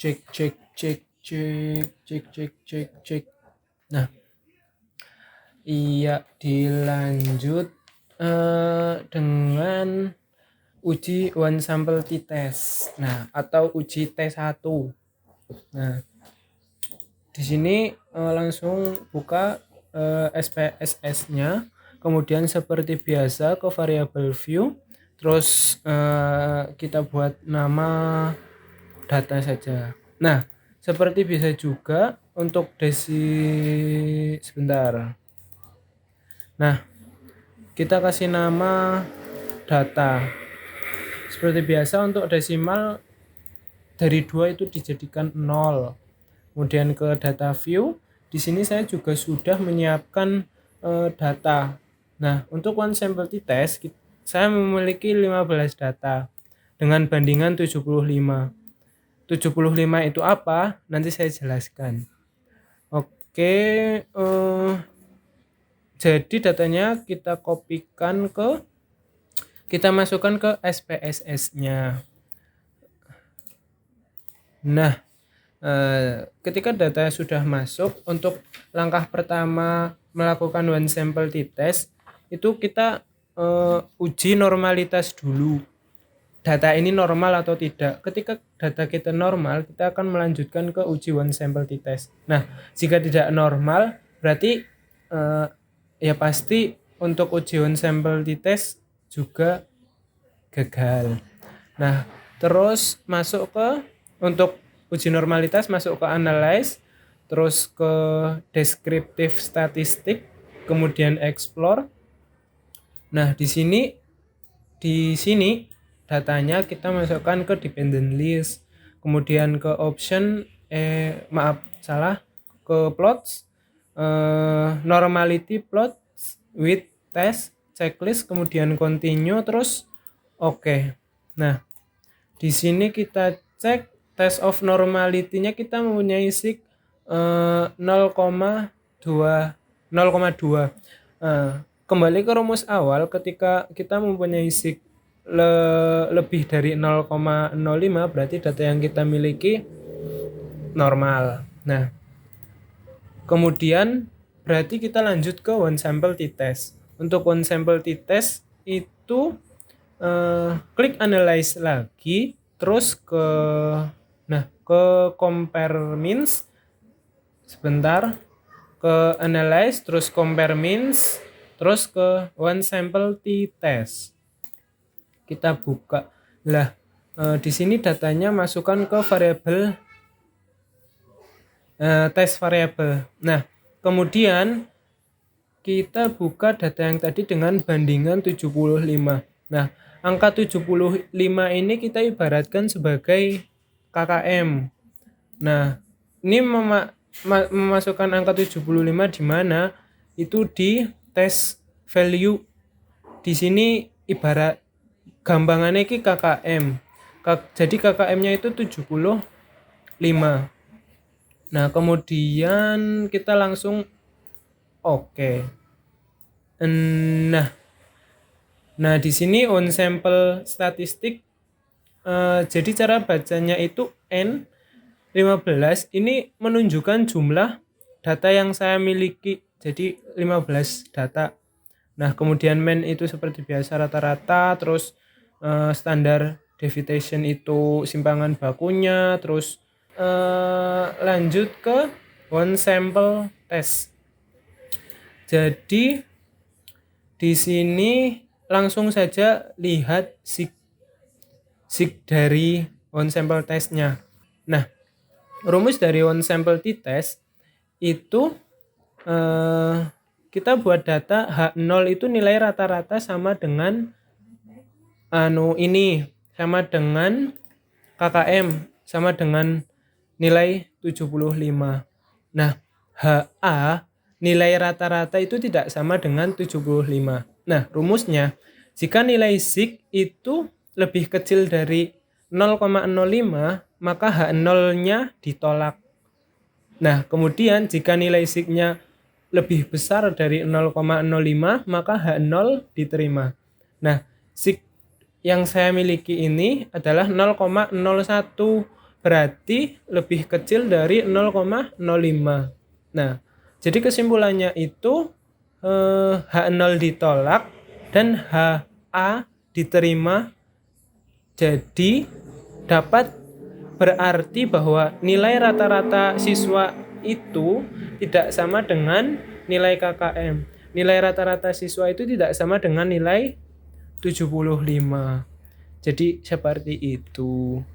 Cek cek cek cek cek cek cek cek. Nah, iya dilanjut dengan uji one sample t-test. Nah, atau uji T1. Nah, di sini langsung buka SPSS-nya. Kemudian seperti biasa ke variable view. Terus kita buat nama data saja. Nah, seperti bisa juga untuk sebentar. Nah, kita kasih nama data. Seperti biasa untuk desimal dari 2 itu dijadikan 0. Kemudian ke data view, di sini saya juga sudah menyiapkan data. Nah, untuk one sample t-test saya memiliki 15 data dengan bandingan 75. 75 itu apa? Nanti saya jelaskan. Oke, jadi datanya kita masukkan ke SPSS-nya. Nah, ketika data sudah masuk, untuk langkah pertama melakukan one sample t-test itu kita uji normalitas dulu. Data ini normal atau tidak. Ketika data kita normal, kita akan melanjutkan ke uji one sample t-test. Nah, jika tidak normal, berarti ya pasti untuk uji one sample t-test juga gagal. Nah, terus masuk ke untuk uji normalitas, masuk ke analyze, terus ke descriptive statistik, kemudian explore. Nah, di sini datanya kita masukkan ke dependent list, kemudian ke option ke plots, normality plots with test checklist, kemudian continue, terus oke. Nah, di sini kita cek test of normality-nya kita mempunyai sig 0,2. Kembali ke rumus awal, ketika kita mempunyai sig lebih dari 0,05 berarti data yang kita miliki normal. Nah, kemudian berarti kita lanjut ke one sample t-test. Untuk one sample t-test itu klik analyze lagi, terus ke compare means, sebentar, ke analyze, terus compare means, terus ke one sample t-test. Kita buka. Lah, di sini datanya masukkan ke variabel test variable. Nah, kemudian kita buka data yang tadi dengan bandingan 75. Nah, angka 75 ini kita ibaratkan sebagai KKM. Nah, ini memasukkan angka 75 di mana? Itu di test value. Di sini ibarat gampangannya ini KKM. Jadi KKM-nya itu 75. Nah, kemudian kita langsung oke. Nah, di sini on sample statistik, jadi cara bacanya itu N15 ini menunjukkan jumlah data yang saya miliki. Jadi 15 data. Nah, kemudian mean itu seperti biasa rata-rata, terus standar deviation itu simpangan bakunya, terus lanjut ke one sample test. Jadi di sini langsung saja lihat sig dari one sample testnya. Nah, rumus dari one sample t-test itu kita buat data H0 itu nilai rata-rata sama dengan sama dengan KKM, sama dengan nilai 75. Nah, HA nilai rata-rata itu tidak sama dengan 75. Nah, rumusnya, jika nilai sig itu lebih kecil dari 0,05, maka H0-nya ditolak. Nah, kemudian jika nilai sig-nya lebih besar dari 0,05, maka H0 diterima. Nah, sig yang saya miliki ini adalah 0,01. berarti lebih kecil dari 0,05. Nah, jadi kesimpulannya itu H0 ditolak dan HA diterima. Jadi dapat berarti bahwa nilai rata-rata siswa itu tidak sama dengan nilai KKM. Nilai rata-rata siswa itu tidak sama dengan nilai 75. Jadi seperti itu.